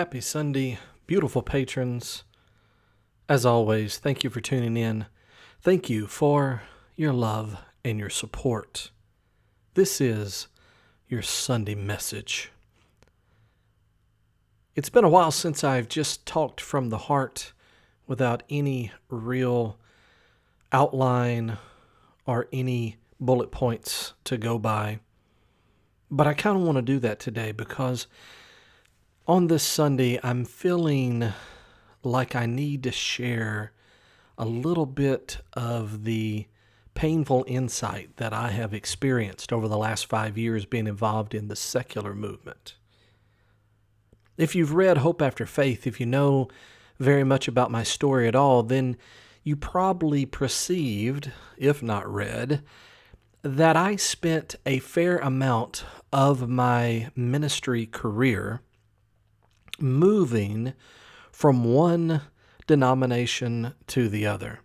Happy Sunday, beautiful patrons. As always, thank you for tuning in. Thank you for your love and your support. This is your Sunday message. It's been a while since I've just talked from the heart without any real outline or any bullet points to go by. But I kind of want to do that today because on this Sunday, I'm feeling like I need to share a little bit of the painful insight that I have experienced over the last 5 years being involved in the secular movement. If you've read Hope After Faith, if you know very much about my story at all, then you probably perceived, if not read, that I spent a fair amount of my ministry career moving from one denomination to the other.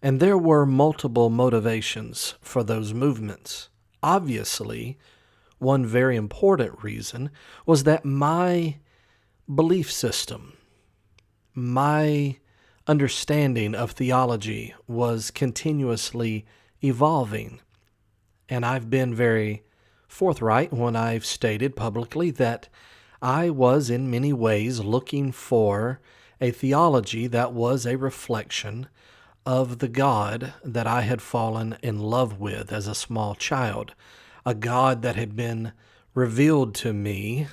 And there were multiple motivations for those movements. Obviously, one very important reason was that my belief system, my understanding of theology was continuously evolving. And I've been very forthright when I've stated publicly that I was in many ways looking for a theology that was a reflection of the God that I had fallen in love with as a small child, a God that had been revealed to me,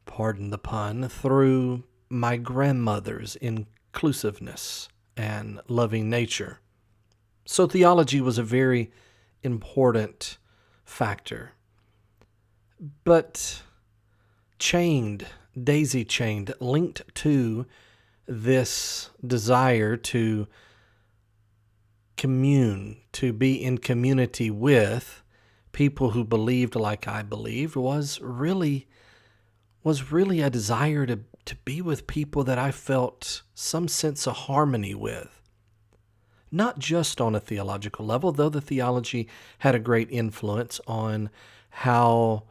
pardon the pun, through my grandmother's inclusiveness and loving nature. So theology was a very important factor. But daisy-chained, linked to this desire to commune, to be in community with people who believed like I believed, was really a desire to be with people that I felt some sense of harmony with. Not just on a theological level, though the theology had a great influence on how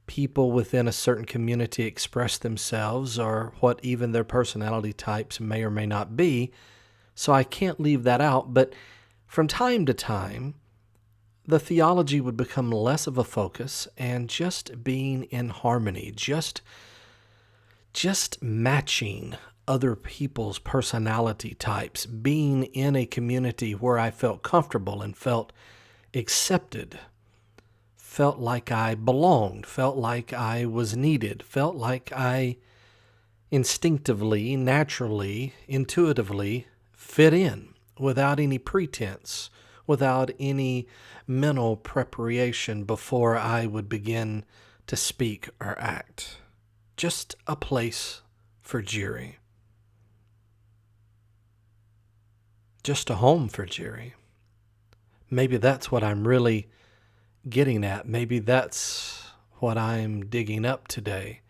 people within a certain community express themselves or what even their personality types may or may not be. So I can't leave that out. But from time to time, the theology would become less of a focus and just being in harmony, just matching other people's personality types, being in a community where I felt comfortable and felt accepted, felt like I belonged, felt like I was needed, felt like I instinctively, naturally, intuitively fit in without any pretense, without any mental preparation before I would begin to speak or act. Just a place for Jerry. Just a home for Jerry. Maybe that's what I'm really getting at. Maybe that's what I'm digging up today.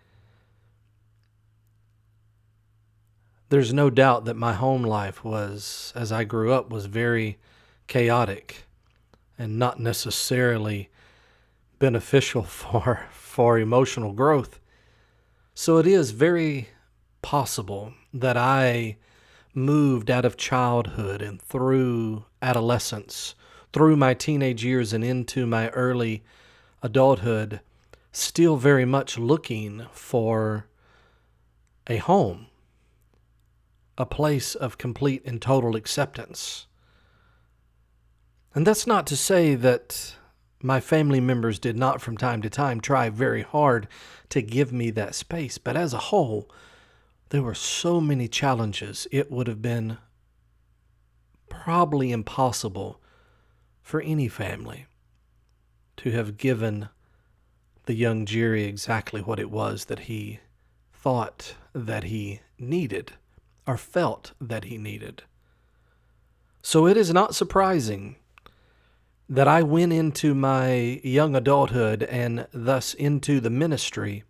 There's no doubt that my home life was, as I grew up, was very chaotic and not necessarily beneficial for emotional growth. So it is very possible that I moved out of childhood and through adolescence, through my teenage years and into my early adulthood, still very much looking for a home, a place of complete and total acceptance. And that's not to say that my family members did not from time to time try very hard to give me that space, but as a whole, there were so many challenges, it would have been probably impossible for any family to have given the young Jerry exactly what it was that he thought that he needed or felt that he needed. So it is not surprising that I went into my young adulthood and thus into the ministry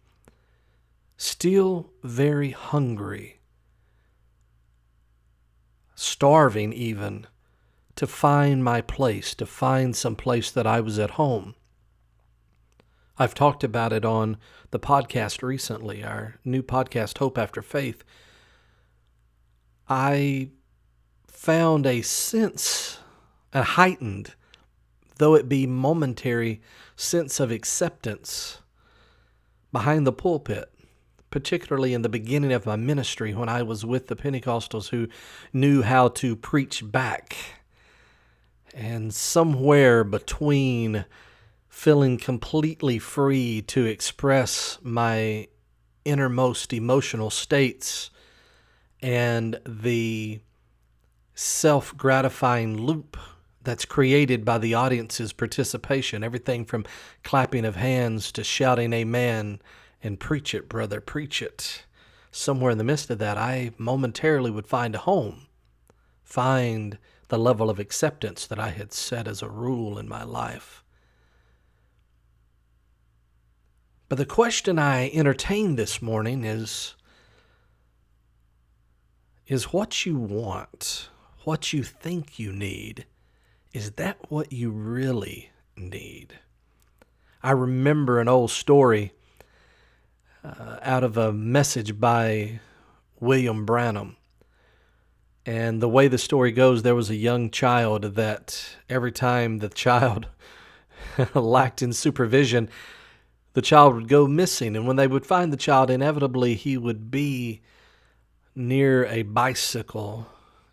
still very hungry, starving even, to find my place, to find some place that I was at home. I've talked about it on the podcast recently, our new podcast, Hope After Faith. I found a sense, a heightened, though it be momentary, sense of acceptance behind the pulpit, particularly in the beginning of my ministry when I was with the Pentecostals who knew how to preach back. And somewhere between feeling completely free to express my innermost emotional states and the self-gratifying loop that's created by the audience's participation, everything from clapping of hands to shouting amen and preach it, brother, preach it. Somewhere in the midst of that, I momentarily would find a home, find the level of acceptance that I had set as a rule in my life. But the question I entertained this morning is what you want, what you think you need, is that what you really need? I remember an old story out of a message by William Branham. And the way the story goes, there was a young child that every time the child lacked in supervision, the child would go missing. And when they would find the child, inevitably he would be near a bicycle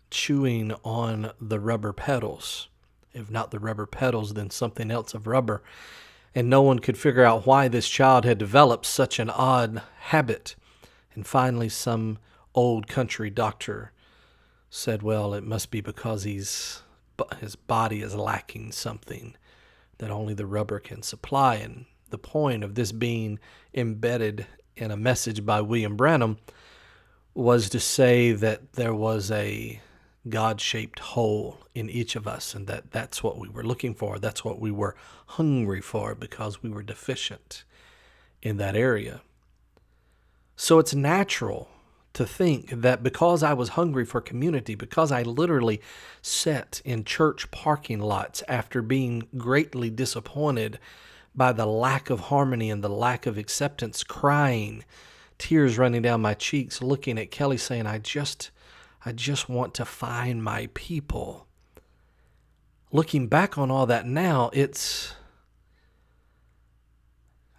chewing on the rubber pedals. If not the rubber pedals, then something else of rubber. And no one could figure out why this child had developed such an odd habit. And finally, some old country doctor said, well, it must be because his body is lacking something that only the rubber can supply. And the point of this being embedded in a message by William Branham was to say that there was a God-shaped hole in each of us, and that's what we were looking for. That's what we were hungry for, because we were deficient in that area. So it's natural to think that because I was hungry for community, because I literally sat in church parking lots after being greatly disappointed by the lack of harmony and the lack of acceptance, crying, tears running down my cheeks, looking at Kelly saying, I just want to find my people. Looking back on all that now,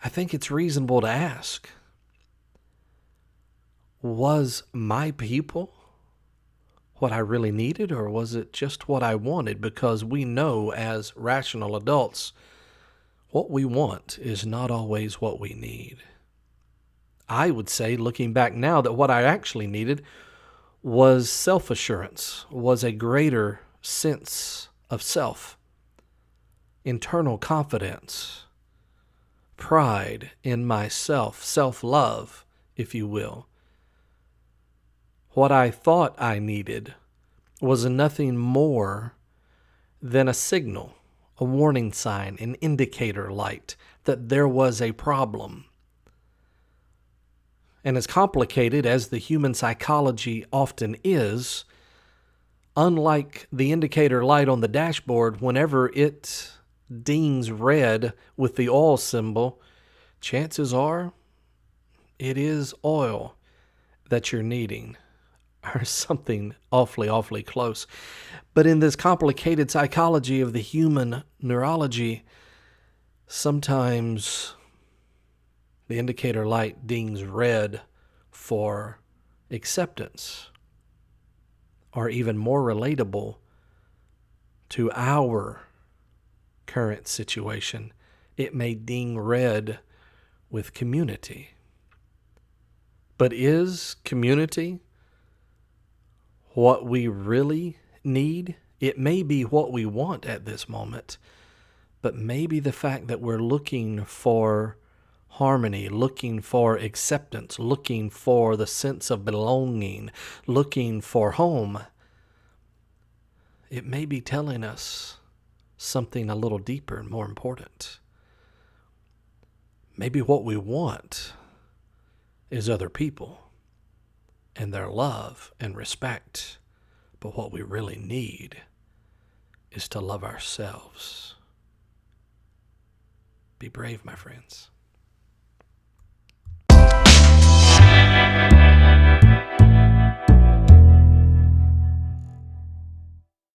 I think it's reasonable to ask, was my people what I really needed, or was it just what I wanted? Because we know as rational adults, what we want is not always what we need. I would say, looking back now, that what I actually needed was self-assurance, was a greater sense of self, internal confidence, pride in myself, self-love, if you will. What I thought I needed was nothing more than a signal, a warning sign, an indicator light that there was a problem. And as complicated as the human psychology often is, unlike the indicator light on the dashboard, whenever it dings red with the oil symbol, chances are it is oil that you're needing, or something awfully close. But in this complicated psychology of the human neurology, sometimes the indicator light dings red for acceptance, or even more relatable to our current situation, it may ding red with community. But is community what we really need? It may be what we want at this moment, but maybe the fact that we're looking for harmony, looking for acceptance, looking for the sense of belonging, looking for home, it may be telling us something a little deeper and more important. Maybe what we want is other people and their love and respect, but what we really need is to love ourselves. Be brave, my friends.